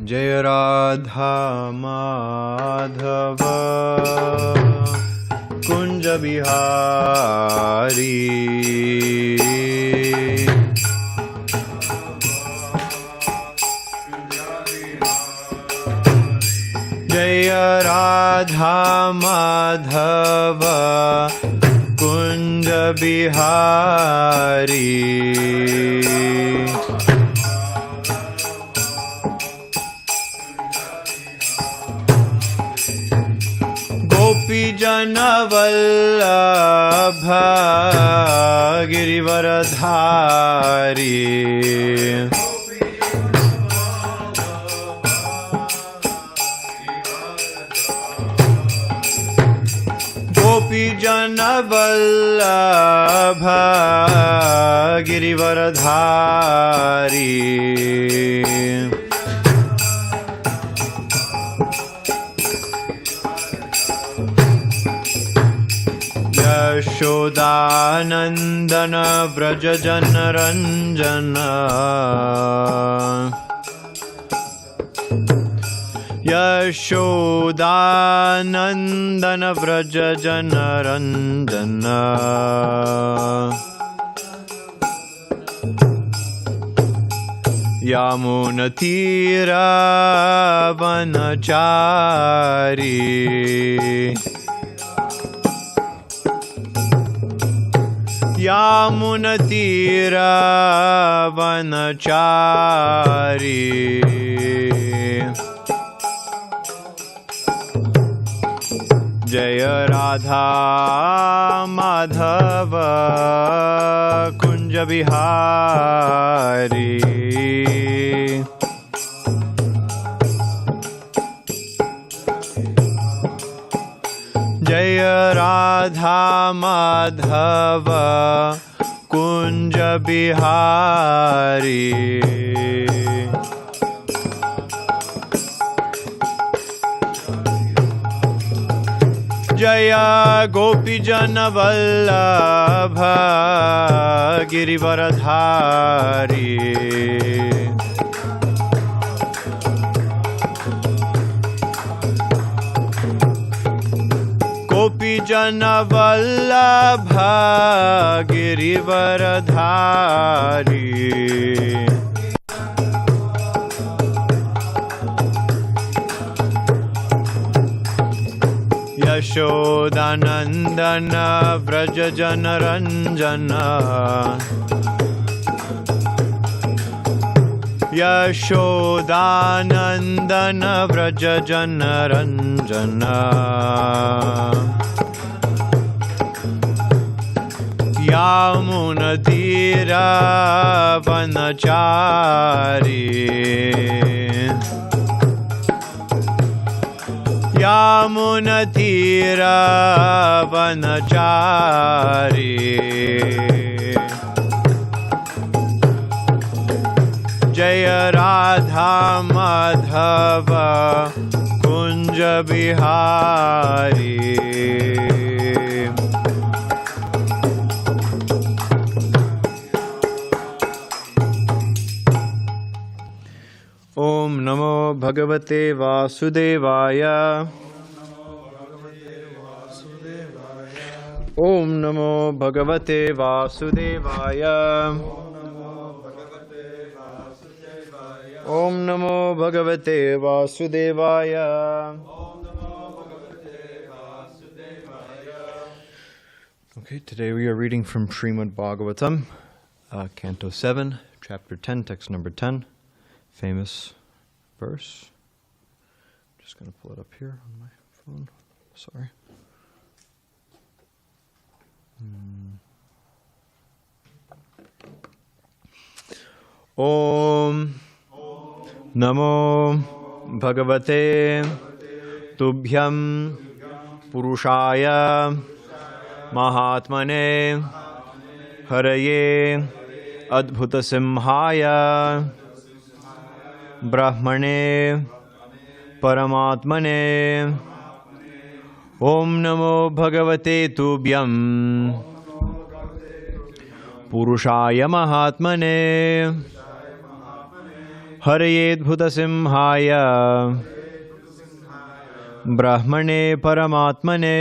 Jaya Radha Madhava Kunja Bihari Jaya Radha Madhava Kunja Bihari Janavallabha Girivaradhari Gopi Janavallabha Girivaradhari Yashodanandana Vraja Janaranjana Yashodanandana Vraja Janaranjana Yamunatira Vanachari Yamunatira Vanachari Jaya Radha Madhava Kunja Bihari Jaya Radha Madhava Kunja Bihari Jaya Gopi Janavallabha Girivaradhari Gopi Janavallabha Girivaradhari Yashodanandana Vraja Janaranjana Yashodanandana Vraja Janaranjana Yamunatira Vanachari Yamunatira Vanachari Jaya Radha Madhava Kunja Bihari Om Namo Bhagavate Vasudevaya Om Namo Bhagavate Vasudevaya Om Namo Bhagavate Vasudevaya Okay, today we are reading from Srimad Bhagavatam, Canto 7, Chapter 10, Text number 10. Famous verse. Just going to pull it up here on my phone. Sorry. Om Namo Bhagavate Tubhyam Purushaya Mahatmane Haraye Adbhuta Simhaya Brahmane Paramatmane Om Namo Bhagavate Tubhyam Purushaya Mahatmane हरयेद्भुतसिंहाय ब्रह्मणे परमात्मने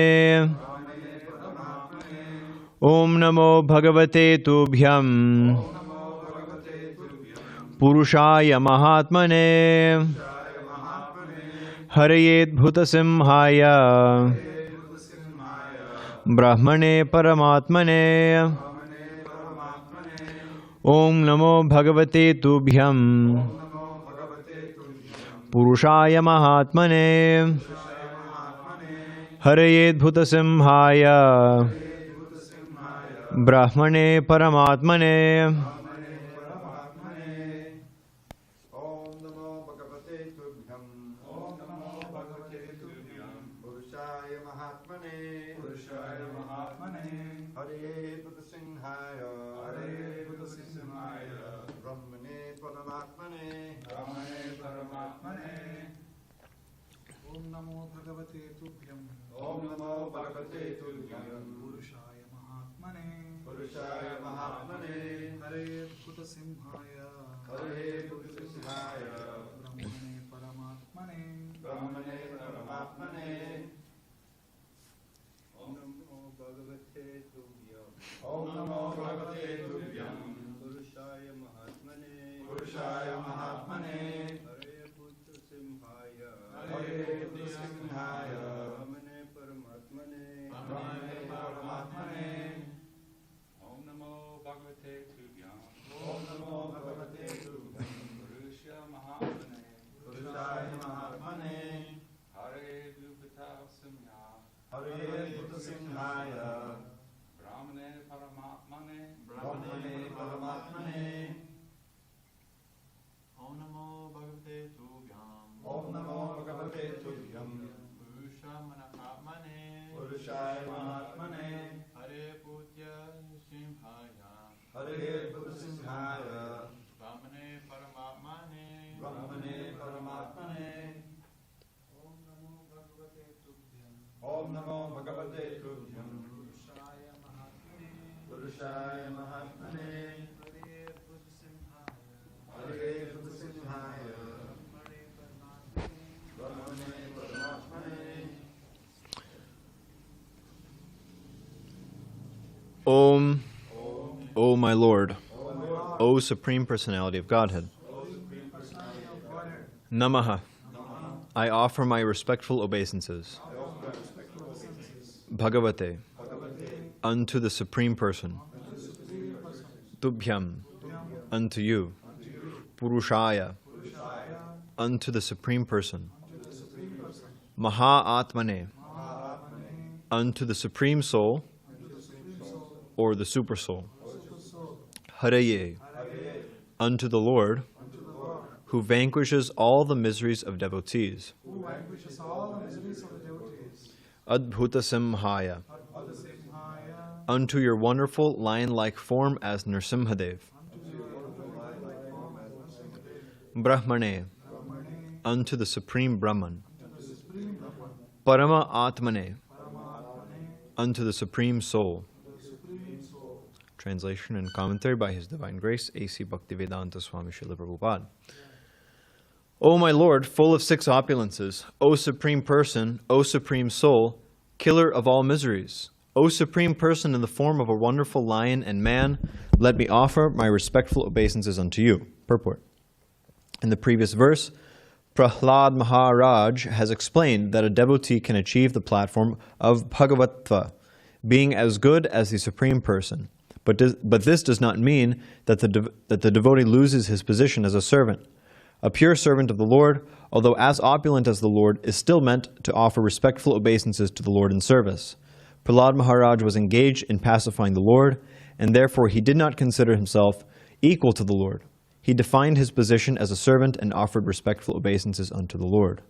ॐ नमो भगवते तुभ्यं पुरुषाय महात्मने हरयेद्भुतसिंहाय ब्रह्मणे परमात्मने ॐ नमो भगवते तुभ्यं पुरुषाय महात्मने हरयेद्भुतसिंहाय ब्रह्मणे परमात्मने Om, O my Lord, O Supreme Personality of Godhead, Namaha, I offer my respectful obeisances, Bhagavate, unto the Supreme Person, Tubhyam, unto you, Purushaya, unto the Supreme Person, Mahāatmane, unto the Supreme Soul, or the Super Soul, Haraye, unto the Lord, who vanquishes all the miseries of devotees, Adbhuta Simhaya, unto your wonderful lion-like form as Nrsimhadev, Brahmane, unto the Supreme Brahman, Parama Atmane, unto the Supreme Soul. Translation and commentary by His Divine Grace, A.C. Bhaktivedanta Swami Srila Prabhupada. O my Lord, full of six opulences, O Supreme Person, O Supreme Soul, killer of all miseries, O Supreme Person in the form of a wonderful lion and man, let me offer my respectful obeisances unto you. Purport. In the previous verse, Prahlāda Mahārāja has explained that a devotee can achieve the platform of Bhagavatva, being as good as the Supreme Person. But this does not mean that the devotee loses his position as a servant. A pure servant of the Lord, although as opulent as the Lord, is still meant to offer respectful obeisances to the Lord in service. Prahlāda Mahārāja was engaged in pacifying the Lord, and therefore he did not consider himself equal to the Lord. He defined his position as a servant and offered respectful obeisances unto the Lord.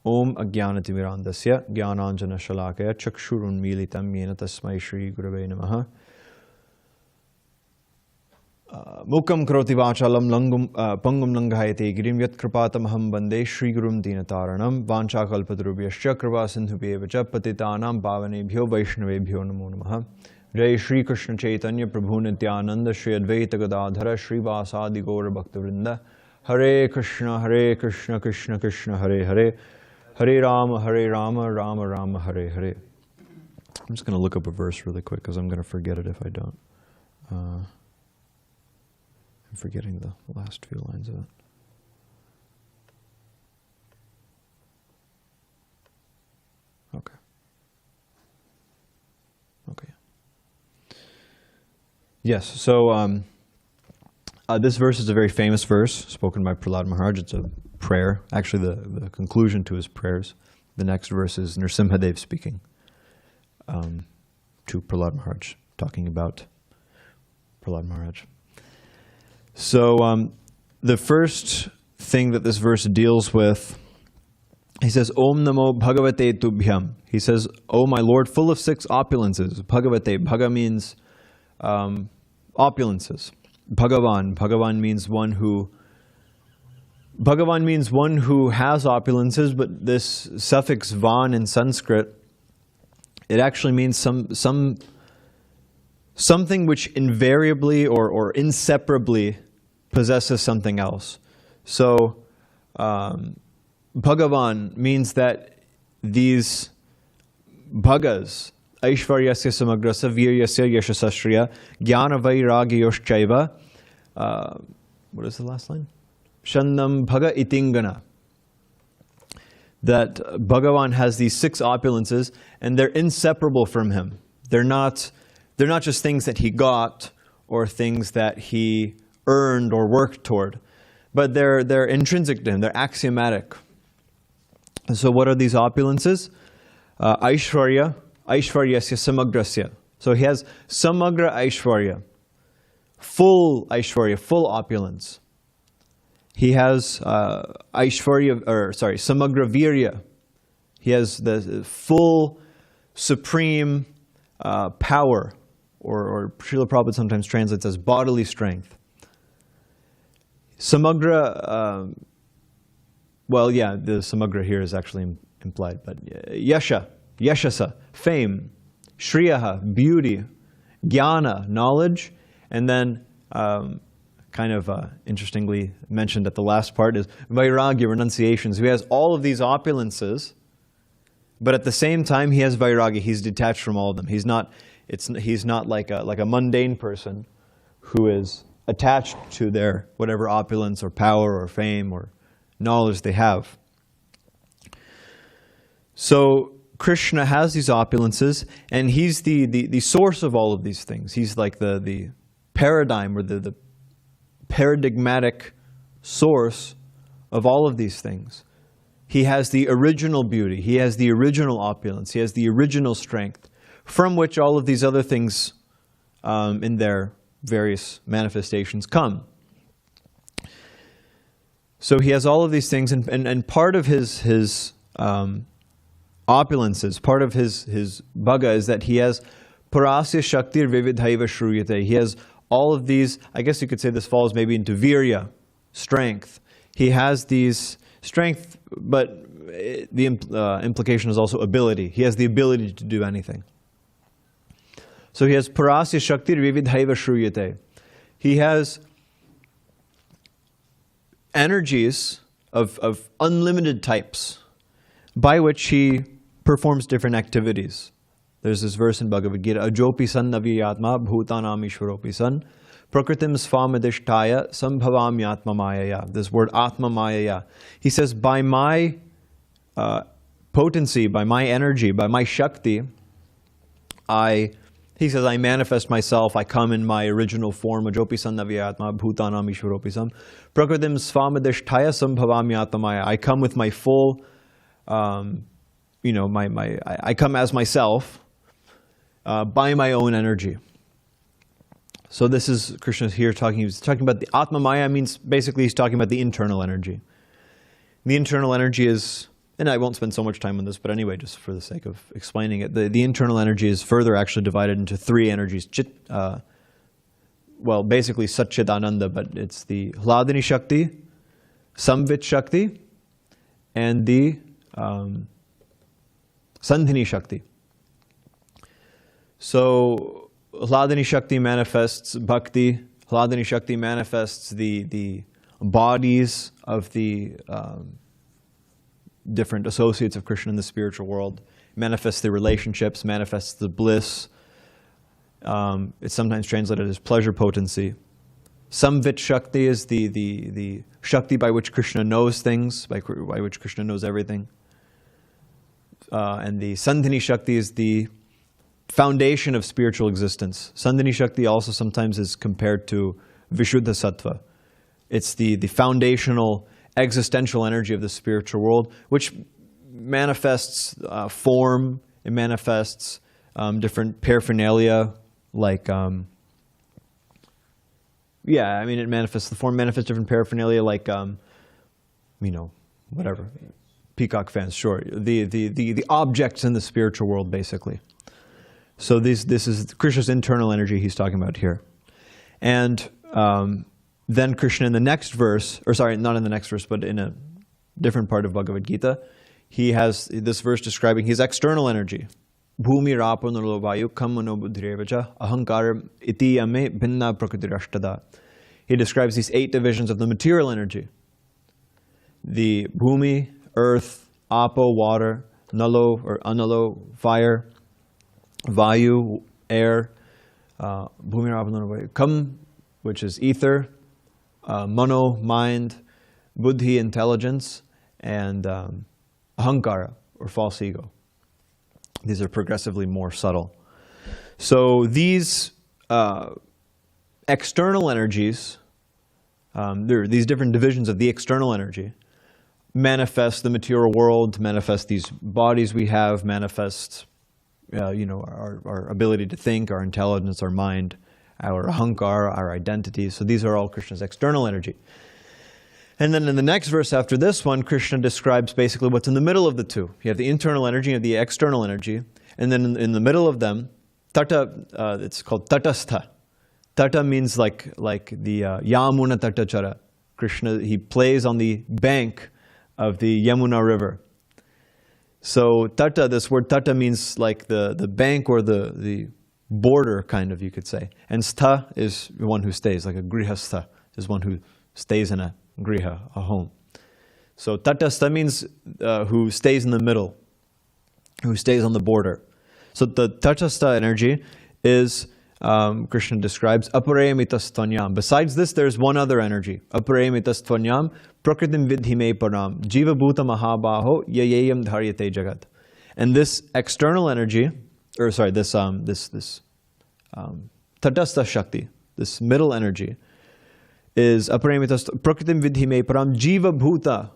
Om Ajnanatimirandasya Jnananjana Shalakaya Chakshurunmilitam Yena Tasmai Shri Gurave Namaha. Mukam Karoti Vachalam Pangum Langayate Girim Yat Kripatamaham Bande Shri Gurum Dinataranam Vanchakalpadrubhyascha Kripa Sindhubhyevacha Patitanam Bhavanebhyo Vaishnavebhyo Namo Namaha. Jai Shri Krishna Chaitanya Prabhu Nityananda Shri Advaita Gadadhara Shri Vasadi Gaura Bhakta Vrinda Hare Krishna, Krishna Krishna, Hare Hare, Hare Rama, Rama Rama, Hare Hare. I'm just going to look up a verse really quick because I'm going to forget it if I don't. I'm forgetting the last few lines of it. Okay. Yes, so this verse is a very famous verse spoken by Prahlāda Mahārāja. It's a prayer, actually the conclusion to his prayers. The next verse is Nrsimhadev speaking to Prahlāda Mahārāja, talking about Prahlāda Mahārāja. So the first thing that this verse deals with, he says, Om Namo Bhagavate Tubhyam. He says, Oh my Lord, full of 6 opulences. Bhagavate, Bhaga means opulences. Bhagavan means one who has opulences, but this suffix van in Sanskrit, it actually means something which invariably or inseparably possesses something else. So Bhagavan means that these bhagas, Aishvaryasya samagrasa viryasya yashasasriya jnana vairagyoshchaiva, what is the last line? Shandam bhaga itingana. That Bhagavan has these 6 opulences and they're inseparable from him. They're not just things that he got or things that he earned or worked toward, but they're intrinsic to him, they're axiomatic. And so what are these opulences? Aishvarya, Aishvaryasya samagrasya. So he has samagra Aishvarya, full Aishvarya, full opulence. He has samagra virya. He has the full, supreme power, or Srila Prabhupada sometimes translates as bodily strength. Samagra, the samagra here is actually implied, but yashasa, fame, shriyaha, beauty, jnana, knowledge, and then interestingly mentioned at the last part is vairagya, renunciation. So he has all of these opulences, but at the same time he has vairagya. He's detached from all of them. He's not like a mundane person who is attached to their whatever opulence or power or fame or knowledge they have. So Krishna has these opulences, and he's the source of all of these things. He's like the paradigm or the paradigmatic source of all of these things. He has the original beauty. He has the original opulence. He has the original strength from which all of these other things in their various manifestations come. So he has all of these things, and part of his opulences, part of his bhaga is that he has parasya shaktir vividhaiva shruyate. He has all of these, I guess you could say this falls maybe into virya, strength. He has these strength, but the implication is also ability. He has the ability to do anything. So he has parasya shaktir vividhaiva shruyate. He has energies of unlimited types by which he performs different activities. There's this verse in Bhagavad Gita, Ajopi san naviyatma bhutanam ishvaropi san prakritim svamadishtaya sambhavami atma mayaya. This word atma mayaya. He says, by my potency, by my energy, by my shakti, I manifest myself, I come in my original form, Ajopi san naviyatma bhutanam ishvaropi san prakritim svamadishtaya sambhavami atma mayaya. I come with my full, I come as myself, by my own energy. So this is Krishna's here he's talking about the Atma Maya means basically he's talking about the internal energy. The internal energy is, and I won't spend so much time on this, but anyway, just for the sake of explaining it, the internal energy is further actually divided into 3 energies. Basically Satchidananda, but it's the Hladini Shakti, Samvit Shakti, and the Sandhini Shakti. So Hladini Shakti manifests Bhakti. Hladini Shakti manifests the bodies of the different associates of Krishna in the spiritual world, manifests the relationships, manifests the bliss. It's sometimes translated as pleasure potency. Samvit Shakti is the Shakti by which Krishna knows things, by which Krishna knows everything. And the Sandhini Shakti is the foundation of spiritual existence. Sandhini Shakti also sometimes is compared to Vishuddha Sattva. It's the foundational existential energy of the spiritual world, which manifests form, it manifests different paraphernalia, like, it manifests the form, manifests different paraphernalia, like, whatever. Peacock fans, sure. The objects in the spiritual world, basically. So this is Krishna's internal energy he's talking about here. And then Krishna in the next verse, or sorry, not in the next verse, but in a different part of Bhagavad Gita, he has this verse describing his external energy. Bhumi rapo nalo vayu kammano buddhirevacha ahankara iti ame bhinna prakritirashtada. He describes these 8 divisions of the material energy. The bhumi, earth, apo, water, nalo or analo, fire, vayu, air, bhumi rapo nalo vayu, kam, which is ether, mano, mind, buddhi, intelligence, and ahankara, or false ego. These are progressively more subtle. So these external energies, there are these different divisions of the external energy, manifest the material world, manifest these bodies we have, manifest our ability to think, our intelligence, our mind, our ahankara, our identity. So these are all Krishna's external energy. And then in the next verse after this one, Krishna describes basically what's in the middle of the two. You have the internal energy and the external energy. And then in the middle of them, tata, it's called tatastha. Tata means like the Yamuna Tatachara. Krishna, he plays on the bank of the Yamuna river. So tata, this word tata means like the bank or the border, kind of, you could say. And stha is one who stays, like a grihastha is one who stays in a griha, a home. So tatastha means who stays in the middle, who stays on the border. So the tatastha energy is, Krishna describes, aparayamitastvanyam. Besides this, there's one other energy. Aparayamitastvanyam prakritim vidhi me param jiva bhuta mahabaho yayayam dharyate jagat. And this external energy, or sorry, this tatastha shakti, this middle energy, is aparayamitas prakritim vidhi me param jiva bhuta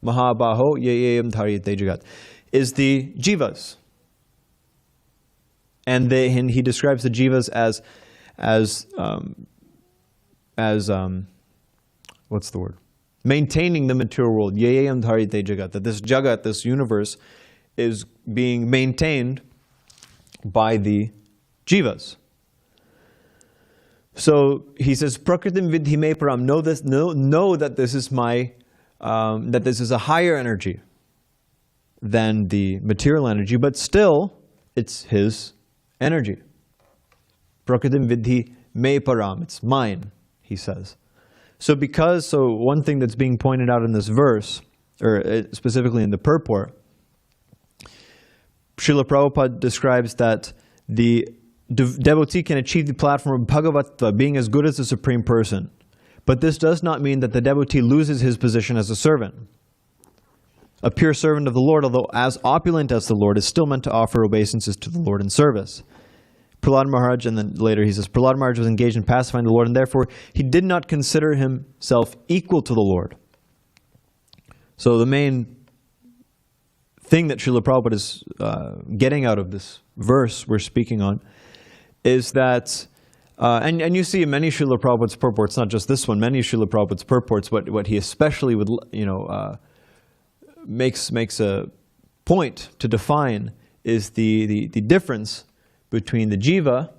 mahabaho yayayam dharyate jagat, is the jivas. And he describes the jivas as what's the word? Maintaining the material world. Yayayam dharyate jagat. That this jagat, this universe, is being maintained by the jivas. So he says, "Prakritim vidhi me param." Know this. Know that this is that this is a higher energy than the material energy, but still, it's his energy. Prakritim vidhi me param. It's mine, he says. So one thing that's being pointed out in this verse, or specifically in the purport, Srila Prabhupada describes that the devotee can achieve the platform of Bhagavatva, being as good as the Supreme Person. But this does not mean that the devotee loses his position as a servant. A pure servant of the Lord, although as opulent as the Lord, is still meant to offer obeisances to the Lord in service. Prahlāda Mahārāja, and then later he says, Prahlāda Mahārāja was engaged in pacifying the Lord, and therefore he did not consider himself equal to the Lord. So the main thing that Srila Prabhupada is getting out of this verse we're speaking on is that, and you see in many Srila Prabhupada's purports, not just this one, many Srila Prabhupada's purports, what he especially would, makes a point to define is the difference between the jiva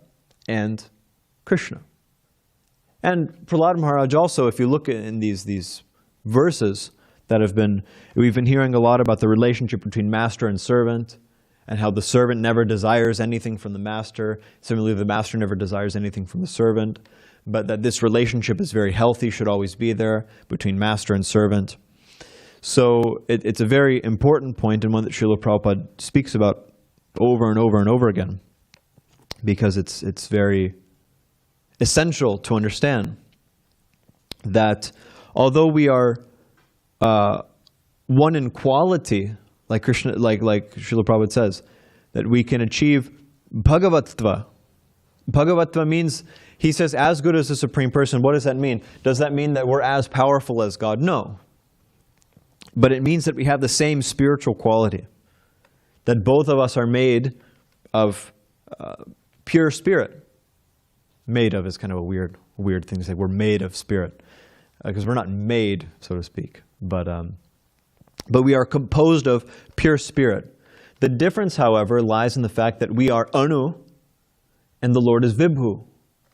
and Krishna. And Prahlāda Mahārāja also, if you look in these verses that we've been hearing a lot about the relationship between master and servant, and how the servant never desires anything from the master. Similarly, the master never desires anything from the servant. but that this relationship is very healthy, should always be there between master and servant. So it's a very important point, and one that Srila Prabhupada speaks about over and over and over again, because it's very essential to understand that although we are one in quality, like Krishna, like Srila Prabhupada says, that we can achieve Bhagavatva. Bhagavatva means, he says, as good as the Supreme Person. What does that mean? Does that mean that we're as powerful as God? No. But it means that we have the same spiritual quality. That both of us are made of pure spirit. Made of is kind of a weird thing to say. We're made of spirit. Because we're not made, so to speak. But we are composed of pure spirit. The difference, however, lies in the fact that we are Anu, and the Lord is Vibhu.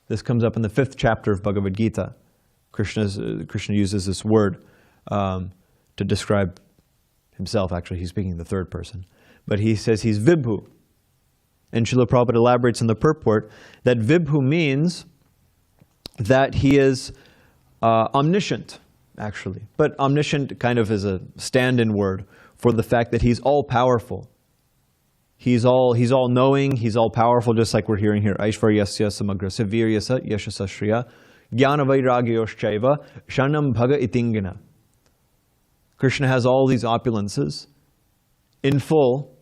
This comes up in the 5th chapter of Bhagavad Gita. Krishna uses this word to describe himself. Actually, he's speaking in the third person. But he says he's Vibhu. And Srila Prabhupada elaborates in the purport that Vibhu means that he is omniscient, actually. But omniscient kind of is a stand-in word for the fact that he's all-powerful. He's all knowing, he's all powerful, just like we're hearing here. Aishvaryasya samagrasya viryasa yashasa shriya jnana vairagyoshchaiva shanam bhaga itingana. Krishna has all these opulences in full,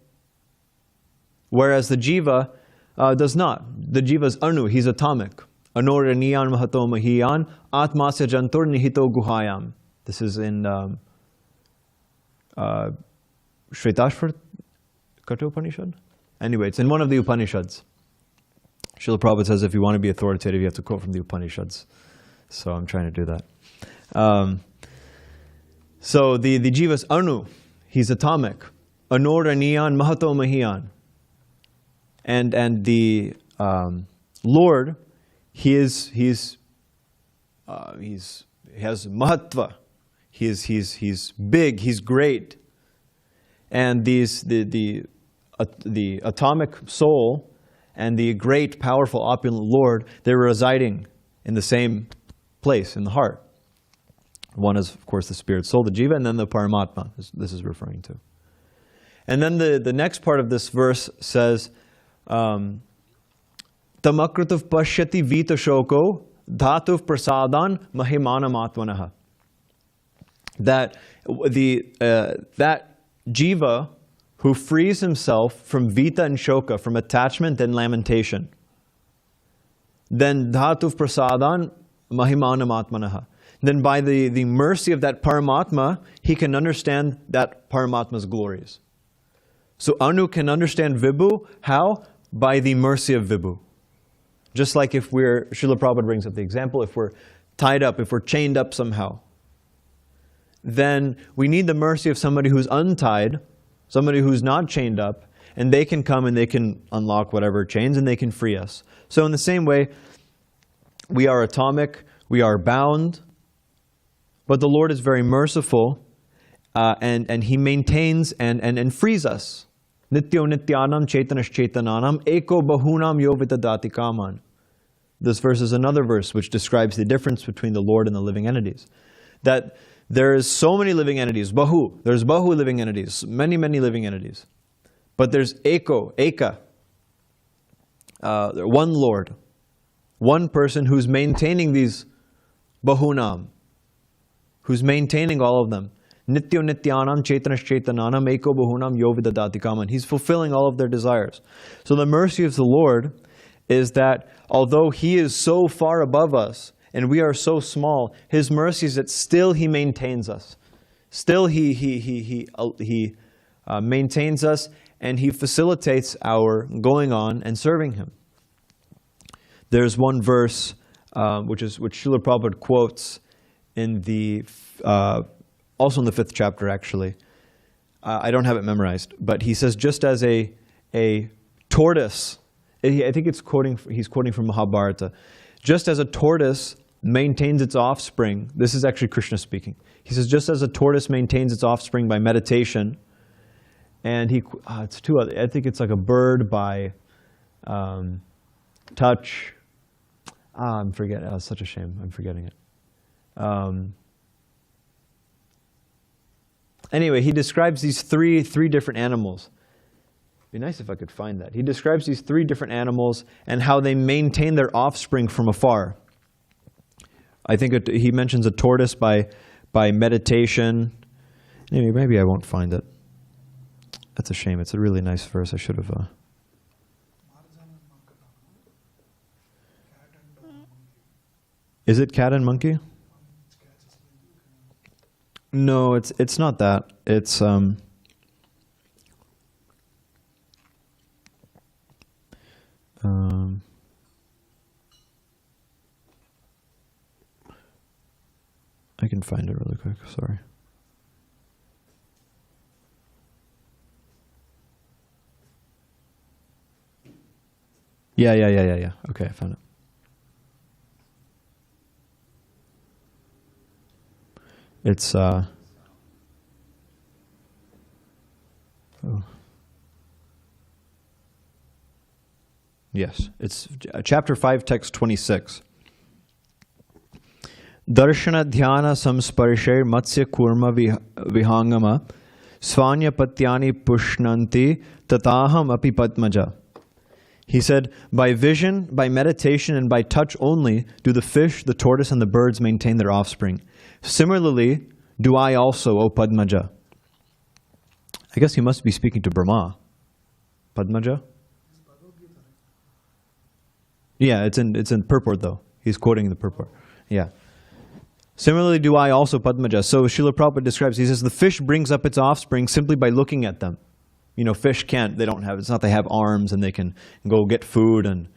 whereas the jiva does not. The jiva is anu, he's atomic. Anora niyan mahato mahiyan atmasya jantur nihito guhayam. This is in Shvetashvar Upanishad? Anyway, it's in one of the Upanishads. Srila Prabhupada says if you want to be authoritative, you have to quote from the Upanishads. So I'm trying to do that. So the jiva is anu, he's atomic. Anora niyan mahato mahiyan. And the Lord, he has mahatva. He's big, he's great. And the atomic soul and the great, powerful, opulent Lord, they're residing in the same place, in the heart. One is, of course, the spirit soul, the jiva, and then the Paramatma, this is referring to. And then the next part of this verse says, Tamakrutav pashyati vita shoko dhatuv prasadan mahimanam atmanaha. That that jiva who frees himself from vita and shoka, from attachment and lamentation, then dhatuv prasadan mahimanam atmanaha. Then by the mercy of that Paramatma, he can understand that Paramatma's glories. So Anu can understand Vibhu. How? By the mercy of Vibhu. Just like if Srila Prabhupada brings up the example, if we're tied up, if we're chained up somehow, then we need the mercy of somebody who's untied, somebody who's not chained up, and they can come and they can unlock whatever chains and they can free us. So in the same way, we are atomic, we are bound, but the Lord is very merciful, and He maintains and frees us. Nityo nityanam chaitanash chaitananam eko bahunam yovitadati kaman. This verse is another verse which describes the difference between the Lord and the living entities. That there is so many living entities, bahu. There's bahu living entities, many living entities. But there's eka, one Lord, one person who's maintaining these bahunam, who's maintaining all of them. Nityo nityanam chaitanash chaitananam eko bahunam yovidadati kaman. He's fulfilling all of their desires. So the mercy of the Lord is that although He is so far above us and we are so small, His mercy is that still He maintains us. Still He maintains us, and He facilitates our going on and serving Him. There's one verse which Srila Prabhupada quotes in the also in the 5th chapter, actually. I don't have it memorized, but he says, just as a tortoise, I think he's quoting from Mahabharata, just as a tortoise maintains its offspring, this is actually Krishna speaking. He says, just as a tortoise maintains its offspring by meditation, and it's two other, I think it's like a bird by touch. I'm forgetting. Oh, such a shame. I'm forgetting it. Anyway, he describes these three different animals. It'd be nice if I could find that. He describes these three different animals and how they maintain their offspring from afar. I think he mentions a tortoise by meditation. Anyway, maybe I won't find it. That's a shame. It's a really nice verse. I should have... Is it cat and monkey? No, it's not that. It's I can find it really quick. Sorry. Yeah. Okay, I found it. It's oh. Yes, it's chapter 5, text 26. Darshana dhyana samsparshe matsya kurma vihangama svanya patyani pushnanti tataham api padmaja. He said, by vision, by meditation, and by touch only do the fish, the tortoise, and the birds maintain their offspring. Similarly, do I also, O Padmaja. I guess he must be speaking to Brahma. Padmaja? Yeah, it's in purport though. He's quoting the purport. Yeah. Similarly, do I also, Padmaja. So Srila Prabhupada describes, he says, the fish brings up its offspring simply by looking at them. You know, fish can't, it's not they have arms and they can go get food and,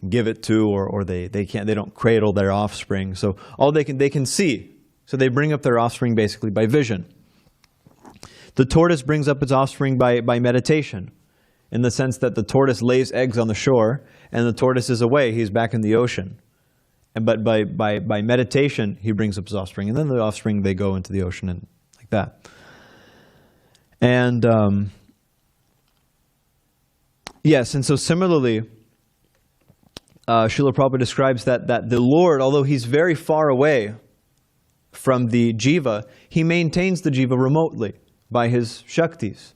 give it to, or they don't cradle their offspring. So all they can see. So they bring up their offspring basically by vision. The tortoise brings up its offspring by meditation, in the sense that the tortoise lays eggs on the shore and the tortoise is away, he's back in the ocean. But by meditation, he brings up his offspring, and then the offspring, they go into the ocean and like that. And yes, and so similarly, Srila Prabhupada describes that the Lord, although he's very far away from the jiva, he maintains the jiva remotely by his shaktis.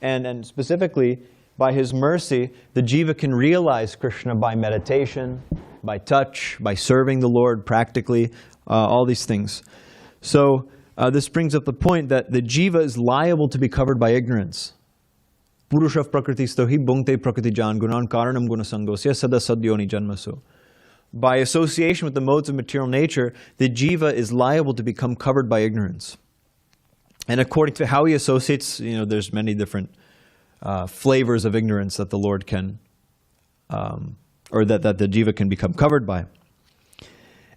And specifically, by his mercy, the jiva can realize Krishna by meditation, by touch, by serving the Lord practically, all these things. So this brings up the point that the jiva is liable to be covered by ignorance. Purushav prakriti stohi bhungte prakriti jan gunan karanam gunasangosya sada sadyoni janmasu. By association with the modes of material nature, the jiva is liable to become covered by ignorance. And according to how he associates, there's many different flavors of ignorance that the Lord can, or that the jiva can become covered by.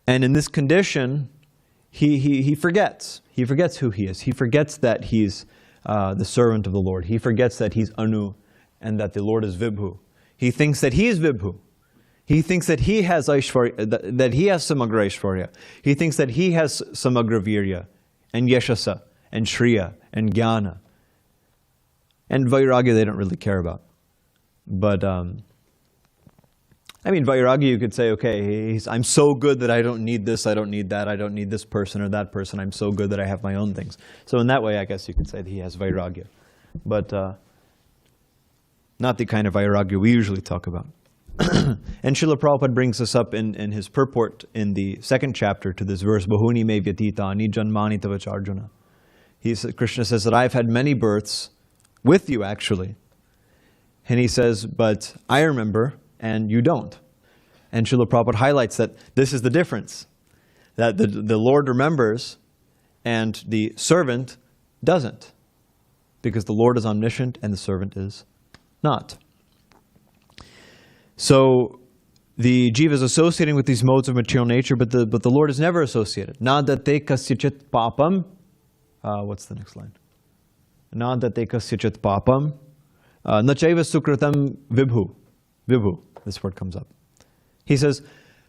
And in this condition, he forgets. He forgets who he is. He forgets that he's the servant of the Lord. He forgets that he's Anu and that the Lord is Vibhu. He thinks that he is Vibhu. He thinks that he has Aishvarya, that he has Samagra Aishvarya. He thinks that he has Samagra Virya and Yashasa and Shriya and Jnana. And Vairagya they don't really care about. But, Vairagya you could say, okay, I'm so good that I don't need this, I don't need that, I don't need this person or that person, I'm so good that I have my own things. So in that way, I guess you could say that he has Vairagya. But not the kind of Vairagya we usually talk about. And Srila Prabhupada brings this up in his purport in the second chapter to this verse, Bahuni me vyatitani janmani tavacha Arjuna. Krishna says that I've had many births with you actually. And he says, but I remember and you don't. And Srila Prabhupada highlights that this is the difference. That the Lord remembers and the servant doesn't. Because the Lord is omniscient and the servant is not. So the jiva is associating with these modes of material nature, but the Lord is never associated. Nadate kasyachit papam. What's the next line? Nadate kasyachit papam. Nachaiva sukritam vibhu. Vibhu. This word comes up. He says,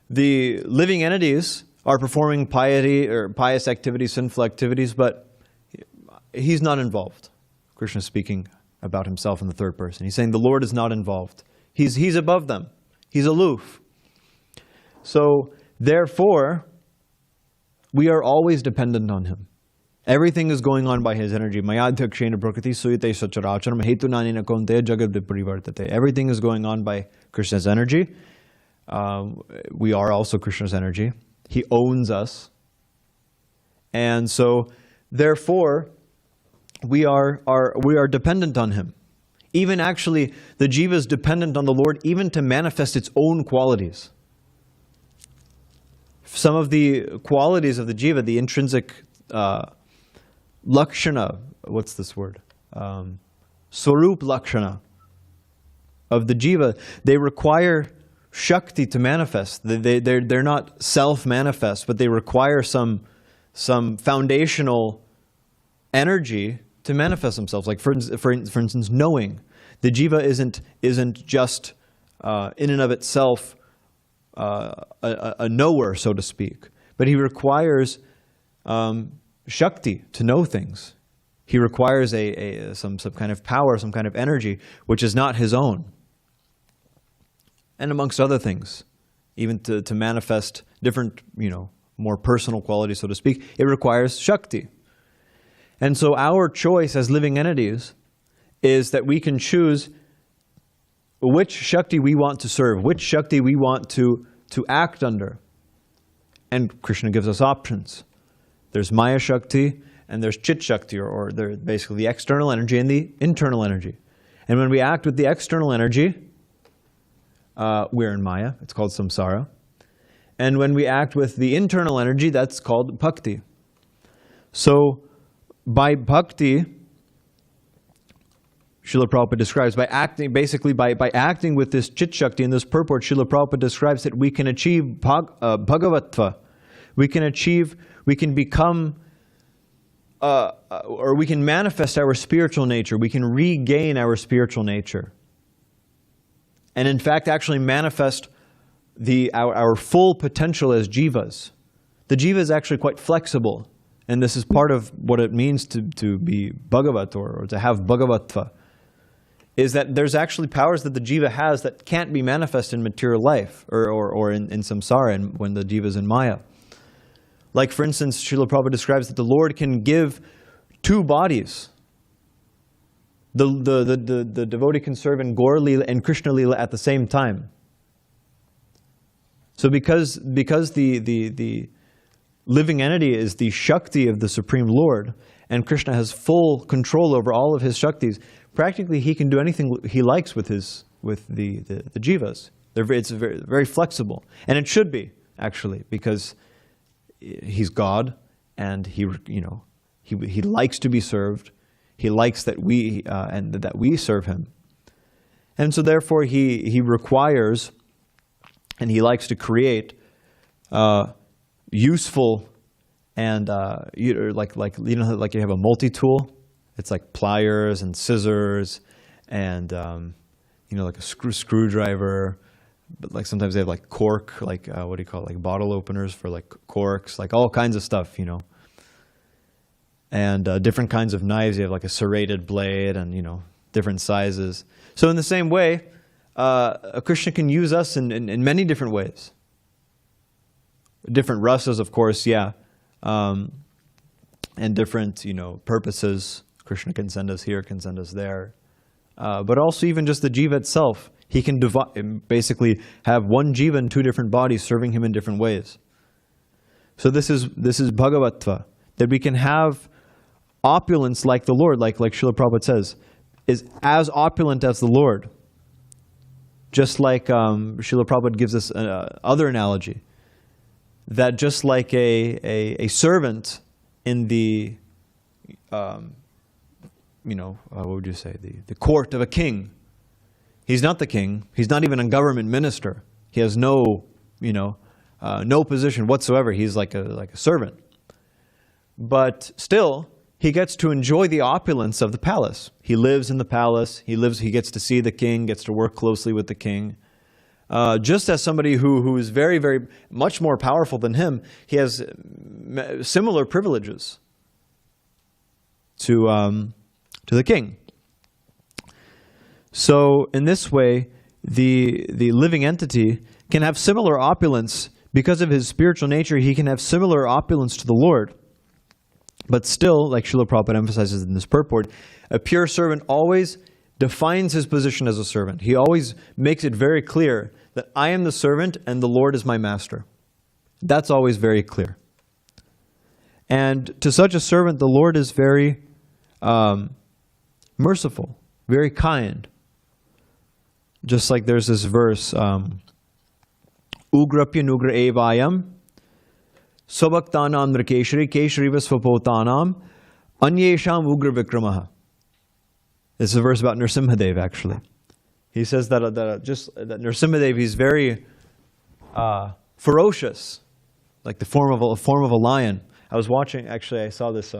the living entities are performing piety or pious activities, sinful activities, but he's not involved. Krishna is speaking about himself in the third person. He's saying the Lord is not involved. He's above them. He's aloof. So, therefore, we are always dependent on him. Everything is going on by his energy. Mayadhyakshena prakriti suyate sacharacharam hetu nanina konteya jagad viparivartate. Everything is going on by Krishna's energy. We are also Krishna's energy. He owns us. And so, therefore, we are dependent on him. Even actually, the jiva is dependent on the Lord even to manifest its own qualities. Some of the qualities of the jiva, the intrinsic lakshana, what's this word? Swarup lakshana of the jiva, they require Shakti to manifest. They're not self-manifest, but they require some foundational energy to manifest themselves. Like for instance, knowing. The jiva isn't just in and of itself a knower, so to speak, but he requires Shakti to know things. He requires some kind of power, some kind of energy, which is not his own. And amongst other things, even to manifest different, more personal qualities, so to speak, it requires Shakti. And so our choice as living entities is that we can choose which Shakti we want to serve, which Shakti we want to act under. And Krishna gives us options. There's Maya Shakti and there's Chit Shakti, or they're basically the external energy and the internal energy. And when we act with the external energy, we're in Maya. It's called samsara. And when we act with the internal energy, that's called Bhakti. So, by Bhakti, Srila Prabhupada describes, by acting with this Chit Shakti in this purport, Srila Prabhupada describes that we can achieve Bhagavatva. We can become, or we can manifest our spiritual nature. We can regain our spiritual nature. And in fact, actually manifest our full potential as jivas. The jiva is actually quite flexible. And this is part of what it means to be Bhagavat, or to have Bhagavatva, is that there's actually powers that the jiva has that can't be manifested in material life, or in samsara, and when the jiva is in Maya. Like for instance, Srila Prabhupada describes that the Lord can give two bodies. The devotee can serve in Gaur Lila and Krishna Lila at the same time. So because the living entity is the Shakti of the Supreme Lord, and Krishna has full control over all of his Shaktis, practically he can do anything he likes with the jivas. It's very, very flexible. And it should be, actually, because he's God, and he likes to be served. He likes that we serve him. And so therefore he requires, and he likes to create useful and like you have a multi-tool. It's like pliers and scissors and like a screwdriver. But like sometimes they have like cork, like what do you call it? Like bottle openers for like corks, like all kinds of stuff, And different kinds of knives. You have like a serrated blade and different sizes. So in the same way, Krishna can use us in many different ways. Different rasas, of course, yeah. And different, purposes. Krishna can send us here, can send us there. But also even just the jiva itself. He can basically have one jiva in two different bodies serving him in different ways. So this is Bhagavatva. That we can have opulence like the Lord, like Srila Prabhupada says, is as opulent as the Lord. Just like Srila Prabhupada gives us other analogy. That just like a servant in the, what would you say, the court of a king. He's not the king. He's not even a government minister. He has no position whatsoever. He's like a servant. But still, he gets to enjoy the opulence of the palace. He lives in the palace. He gets to see the king, gets to work closely with the king. Just as somebody who is very, very much more powerful than him, he has similar privileges to the king. So in this way, the living entity can have similar opulence because of his spiritual nature, he can have similar opulence to the Lord. But still, like Srila Prabhupada emphasizes in this purport, a pure servant always defines his position as a servant. He always makes it very clear that I am the servant and the Lord is my master. That's always very clear. And to such a servant, the Lord is very merciful, very kind. Just like there's this verse, Ugrapya Nugra Evayam, Sobhaktanam Nrakeshari, Keshariva Svapotanam, Anyesham Ugra Vikramaha. This is a verse about Nrsimhadev, actually. He says that Nrsimhadev, he's very ferocious, like the form of a lion. I was watching, actually, I saw this.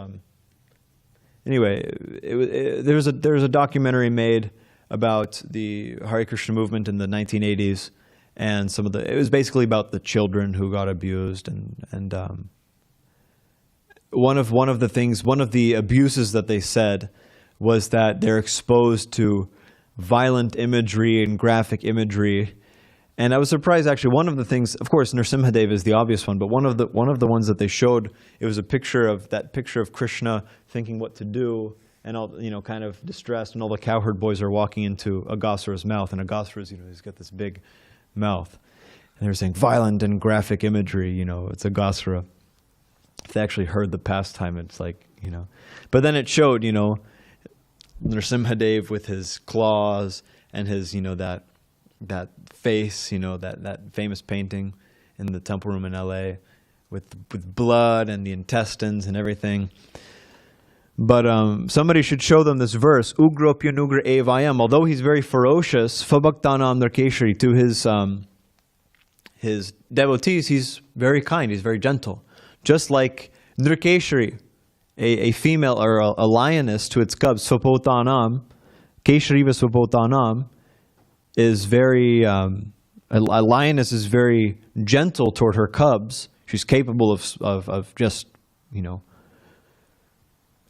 Anyway, there was a documentary made about the Hare Krishna movement in the 1980s, and it was basically about the children who got abused, and one of the abuses that they said was that they're exposed to violent imagery and graphic imagery. And I was surprised, actually. One of the things, of course, Nrsimhadev is the obvious one, but one of the ones that they showed, it was a picture of Krishna thinking what to do, and all, kind of distressed, and all the cowherd boys are walking into Aghasura's mouth, and Aghasura's, he's got this big mouth, and they're saying violent and graphic imagery. It's Aghasura. If they actually heard the pastime, it's like, But then it showed, Nrsimhadev with his claws and his, that face, that famous painting in the temple room in LA with blood and the intestines and everything. But somebody should show them this verse, Ugropya Nugra Evayam. Although he's very ferocious, Fabhaktanam Narkeshari, to his devotees, he's very kind, he's very gentle. Just like Nrkeshari, a female or a lioness to its cubs, Svapotanam, Keshariva Svapotanam, is very, a lioness is very gentle toward her cubs. She's capable of just,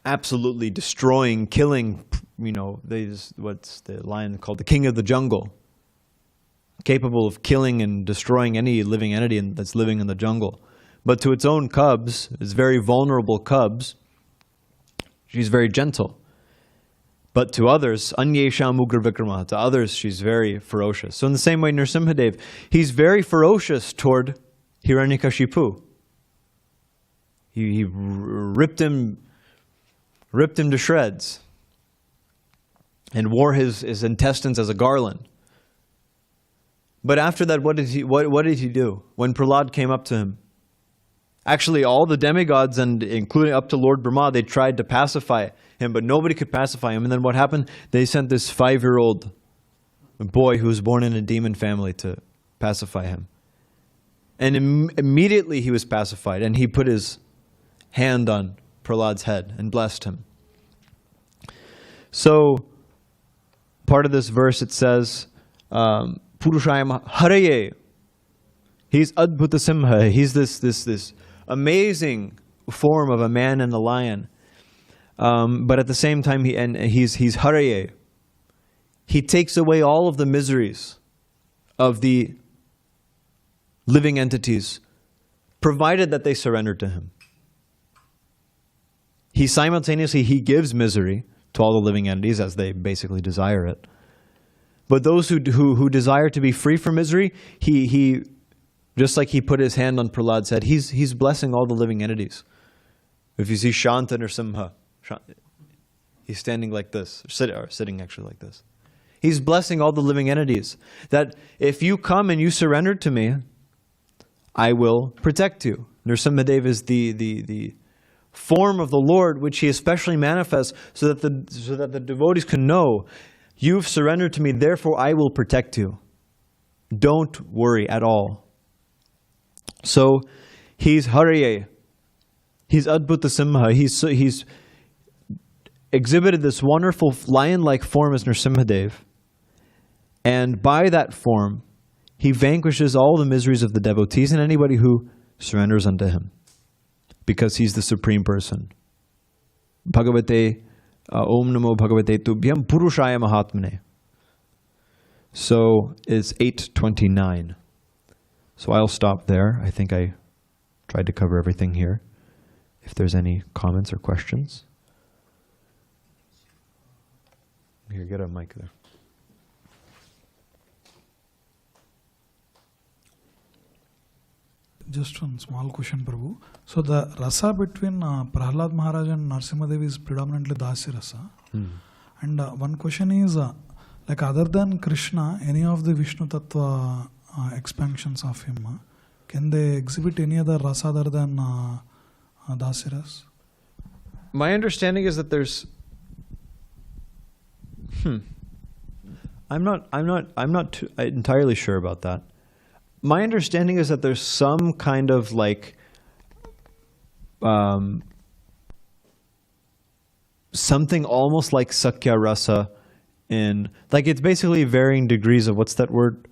absolutely destroying, killing, what's the lion called? The king of the jungle. Capable of killing and destroying any living entity that's living in the jungle. But to its own cubs, its very vulnerable cubs, she's very gentle. But to others, Anyesham Ugra Vikrama, to others she's very ferocious. So in the same way, Nrsimhadev, he's very ferocious toward Hiranyakashipu. He ripped him to shreds and wore his intestines as a garland. But after that, what did he do? When Prahlāda came up to him, actually all the demigods, and including up to Lord Brahma, they tried to pacify him, but nobody could pacify him. And then what happened? They sent this 5-year-old boy who was born in a demon family to pacify him. And immediately he was pacified, and he put his hand on Prahlāda's head and blessed him. So, part of this verse, it says, Purushayam Haraye. He's Adbhuta Simha. He's this amazing form of a man and a lion. But at the same time, he's Haraye. He takes away all of the miseries of the living entities, provided that they surrender to him. He gives misery to all the living entities as they basically desire it. But those who desire to be free from misery, he just like he put his hand on Prahlāda's head, he's blessing all the living entities. If you see Shanta Nrsimha, he's standing like this, sitting actually like this. He's blessing all the living entities. That if you come and you surrender to me, I will protect you. Nrsimhadev is the form of the Lord which he especially manifests so that the devotees can know, you've surrendered to me, therefore I will protect you. Don't worry at all. So he's Haraye. He's Adbhuta Simha. He's exhibited this wonderful lion-like form as Nrsimhadev. And by that form, he vanquishes all the miseries of the devotees and anybody who surrenders unto him. Because he's the Supreme Person. Bhagavate, Om Namo Bhagavate Tubhyam Purushaya Mahatmane. So it's 8:29. So I'll stop there. I think I tried to cover everything here. If there's any comments or questions. Here, get a mic there. Just one small question, Prabhu. So the rasa between Prahlāda Mahārāja and Narasimhadevi is predominantly Dasi rasa. And one question is, like other than Krishna, any of the Vishnu Tattva expansions of him, can they exhibit any other rasa other than Dasi rasa? My understanding is that there's. I'm not entirely sure about that. My understanding is that there's some kind of like something almost like Sakya Rasa in, like, it's basically varying degrees of, what's that word?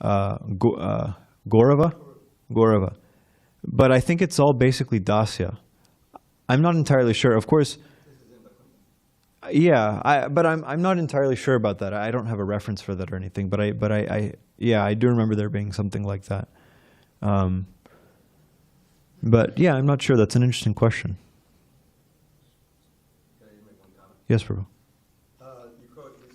Gaurava? Gaurava. But I think it's all basically Dasya. I'm not entirely sure. Of course, yeah, but I'm not entirely sure about that. I don't have a reference for that or anything, but I do remember there being something like that. But yeah, I'm not sure. That's an interesting question. Yes, Prabhu. You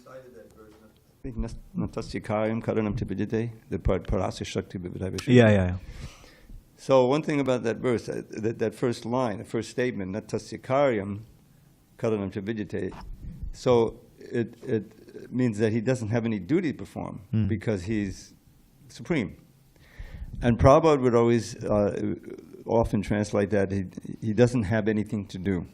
cited that verse. I think Natasya Karyam Karanam Tipidite, the part Parasya Shakti Bhivadaiva. Yeah. So one thing about that verse, that first line, the first statement, Natasya Karyam Karanam Tipidite, so it means that he doesn't have any duty to perform because he's supreme. And Prabhupada would always often translate that he doesn't have anything to do.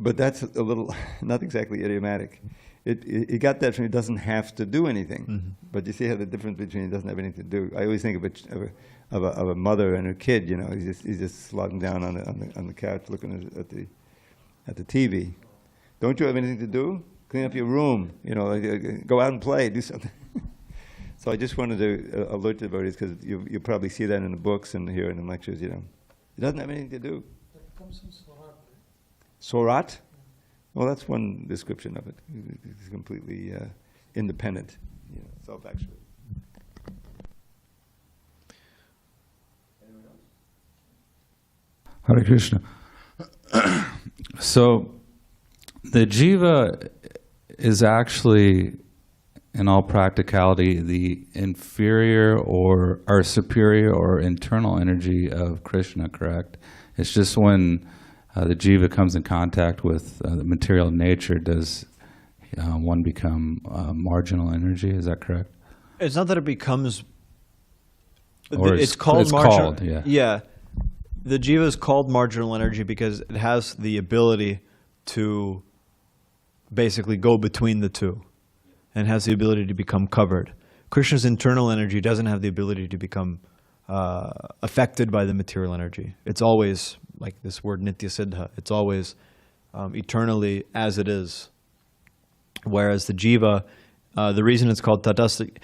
But that's a little, not exactly idiomatic. He got that from he doesn't have to do anything. But you see how the difference between he doesn't have anything to do. I always think of a mother and her kid. You know, he's just slogging down on the couch looking at the TV. Don't you have anything to do? Clean up your room. You know, go out and play. Do something. So I just wanted to alert the devotees because you probably see that in the books and here in the lectures. You know, he doesn't have anything to do. That comes in Swarat. Sorat? Well, that's one description of it. It's completely independent, self-actual. Anyone else? Hare Krishna. So, the jiva is actually, in all practicality, the inferior or superior or internal energy of Krishna, correct? It's just when the jiva comes in contact with the material nature, does one become marginal energy? Is that correct? It's not that it becomes. Or it's called marginal. Yeah. The jiva is called marginal energy because it has the ability to basically go between the two, and has the ability to become covered. Krishna's internal energy doesn't have the ability to become affected by the material energy. It's always, like this word nitya siddha, it's always eternally as it is. Whereas the jiva, the reason it's called tatastha,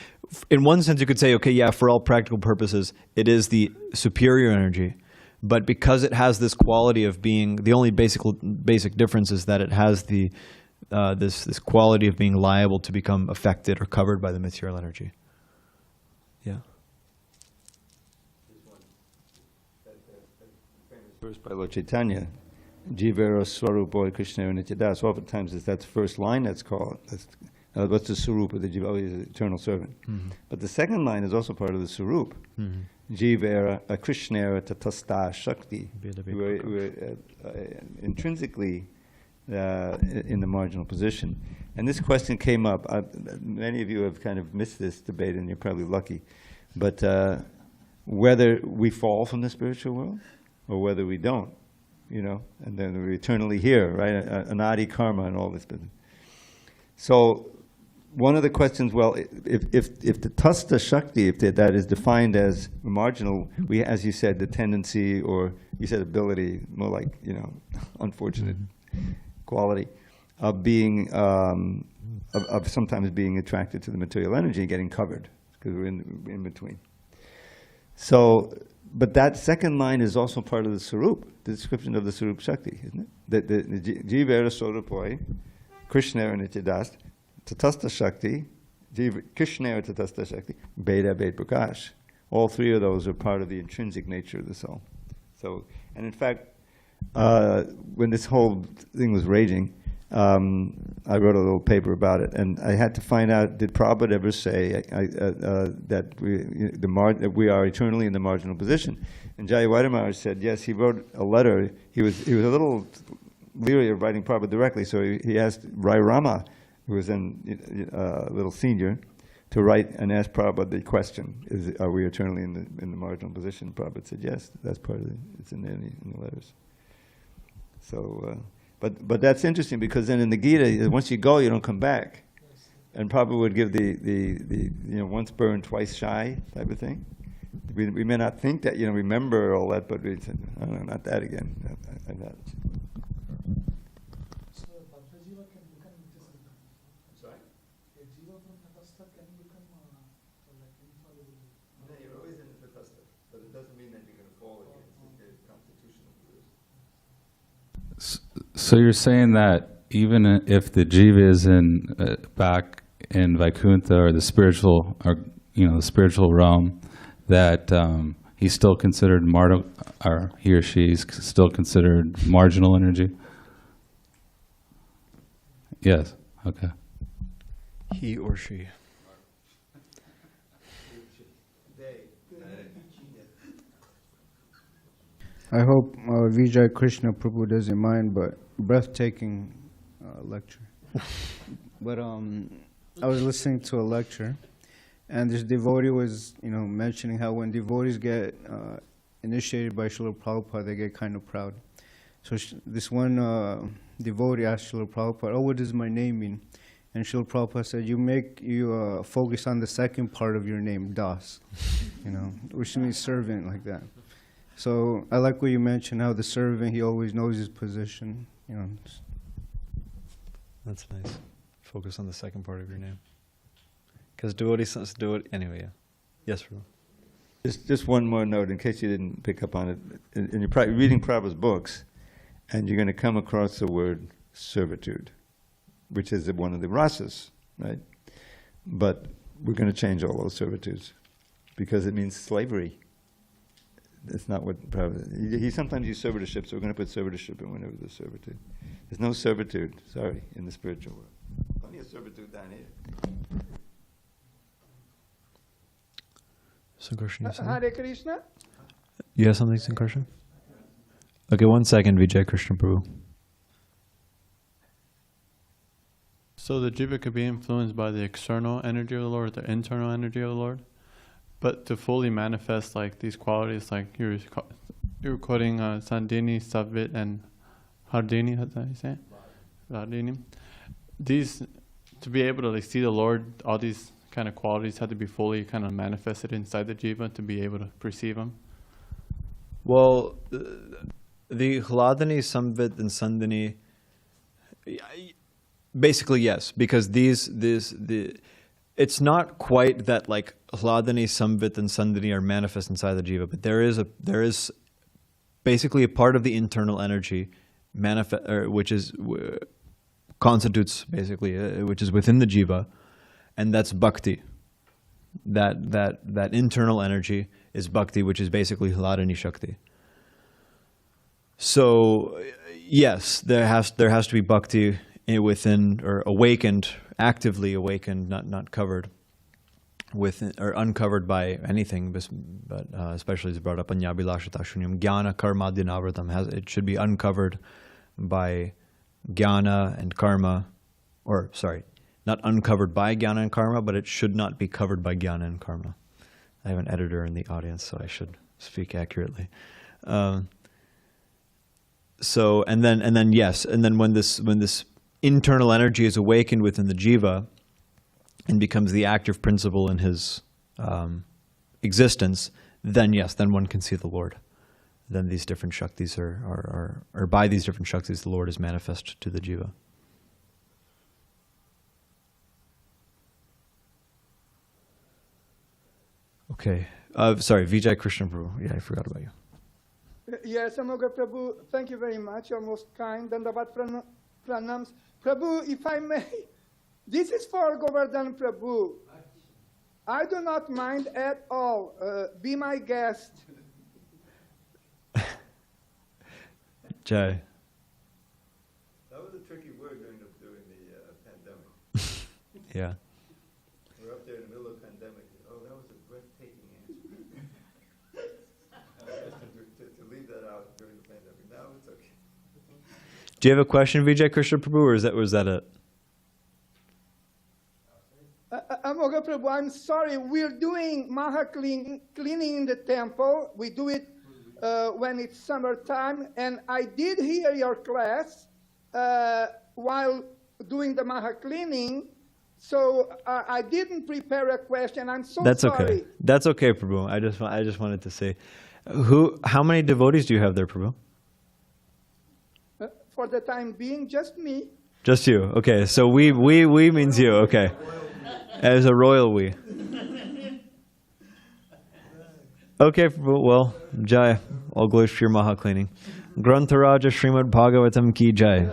in one sense you could say, okay, yeah, for all practical purposes, it is the superior energy. But because it has this quality of being, the only basic difference is that it has the this quality of being liable to become affected or covered by the material energy. Yeah. Verse by Lord Chaitanya, Jivera Swarupo Krishna Nityadas. Oftentimes it's that first line that's called. What's the Swarup of the Jiva? Oh, he's an eternal servant. But the second line is also part of the Swarup. Jivera Krishnera Tatasta Shakti. We're intrinsically in the marginal position. And this question came up. Many of you have kind of missed this debate, and you're probably lucky. But whether we fall from the spiritual world or whether we don't, and then we're eternally here, right? Anadi karma and all this business. So one of the questions, well, if the tasta shakti, if that is defined as marginal, we, as you said, the tendency, or you said ability, more like, unfortunate quality of being, of sometimes being attracted to the material energy and getting covered, because we're in between. So, but that second line is also part of the Sarup, the description of the Sarup Shakti, isn't it? The Jivera Sorupoi, Krishna Nityadas, Tatasta Shakti, Krishna Tatastha Shakti, Beda Bed Prakash. All three of those are part of the intrinsic nature of the soul. So, and in fact, when this whole thing was raging, I wrote a little paper about it, and I had to find out, did Prabhupada ever say that we are eternally in the marginal position? And Jayawada Maharaj said, yes, he wrote a letter. He was a little leery of writing Prabhupada directly, so he asked Rai Rama, who was then a little senior, to write and ask Prabhupada the question: are we eternally in the marginal position? Prabhupada said, yes, that's part of it. It's in the letters. So, but that's interesting, because then in the Gita, once you go, you don't come back. And Prabhupada would give the once burned, twice shy type of thing. We may not think that, remember all that, but we said, oh, no, not that again. Like that. So, Bhakta Jiva can become Nitya. Sorry? A Jiva from Tatastha can become like infallible. No, you're always in the Tatastha, but it doesn't mean that you're going to fall again. It's a constitutional belief. So you're saying that even if the jiva is back in Vaikuntha, or the spiritual, or the spiritual realm, that he's still considered or he or she is still considered marginal energy? Yes. Okay. He or she. I hope Vijay Krishna Prabhu doesn't mind, but breathtaking lecture. But I was listening to a lecture, and this devotee was, mentioning how when devotees get initiated by Srila Prabhupada, they get kind of proud. So this one devotee asked Srila Prabhupada, "Oh, what does my name mean?" And Srila Prabhupada said, "You focus on the second part of your name, Das, which means servant, like that." So I like what you mentioned, how the servant, he always knows his position. That's nice. Focus on the second part of your name. Because devotees do it anyway. Yeah. Yes, bro. Just one more note, in case you didn't pick up on it. In your reading Prabhupada's books, and you're going to come across the word servitude, which is one of the rasas, right? But we're going to change all those servitudes, because it means slavery. That's not what Prabhupada... He sometimes used servitorship, so we're going to put servitorship in whenever there's servitude. There's no servitude, in the spiritual world. Plenty of servitude down here. Sankarshan, Hare Krishna. you have something, Sankarshan? Okay, 1 second, Vijay Krishna Prabhu. So the jiva could be influenced by the external energy of the Lord, the internal energy of the Lord. But to fully manifest like these qualities, like you were quoting Sandini, Savit, and Hardini, how do you say it? Hardini. These, to be able to see the Lord, all these kind of qualities had to be fully kind of manifested inside the jiva to be able to perceive Him. Well, the Hladani, Samvit, and Sandini, basically yes, because it's not quite that like Hladani, Samvit, and Sandini are manifest inside the jiva, but there is basically a part of the internal energy which constitutes basically which is within the jiva, and that's bhakti. That internal energy is bhakti, which is basically Hladani Shakti. So yes, there has to be bhakti within, or awakened, actively awakened, not covered within or uncovered by anything, but especially it's brought up in Anyabhilasha Shunyam, Jnana Karma Dinavratam. It should be uncovered by jnana and karma, or sorry, not uncovered by jnana and karma, but it should not be covered by jnana and karma. I have an editor in the audience, so I should speak accurately. So and then yes, and then when this internal energy is awakened within the jiva and becomes the active principle in his existence, then yes, then one can see the Lord. Then these different shaktis or by these different shaktis, the Lord is manifest to the jiva. Okay. Sorry, Vijay Krishna Prabhu. Yeah, I forgot about you. Yes, Amogha Prabhu, thank you very much. You're most kind. Dandavat pranams. Prabhu, if I may, This is for Govardhan Prabhu. I do not mind at all. Be my guest. Jai. That was a tricky word during the pandemic. Yeah. We're up there in the middle of pandemic. Oh, that was a breathtaking answer. to leave that out during the pandemic. Now it's okay. Do you have a question, Vijay Krishna Prabhu, or was that it? Amogha Prabhu, I'm sorry. We're doing Maha cleaning in the temple. We do it when it's summertime. And I did hear your class while doing the Maha cleaning. So I didn't prepare a question. I'm so That's sorry. okay. That's okay, Prabhu. I just wanted to say, how many devotees do you have there, Prabhu? For the time being, just me. Just you. Okay. So we means you. Okay. As a royal we. Okay, well, Jai, all glories for your Maha cleaning. Grantharaja Srimad Bhagavatam ki Jai.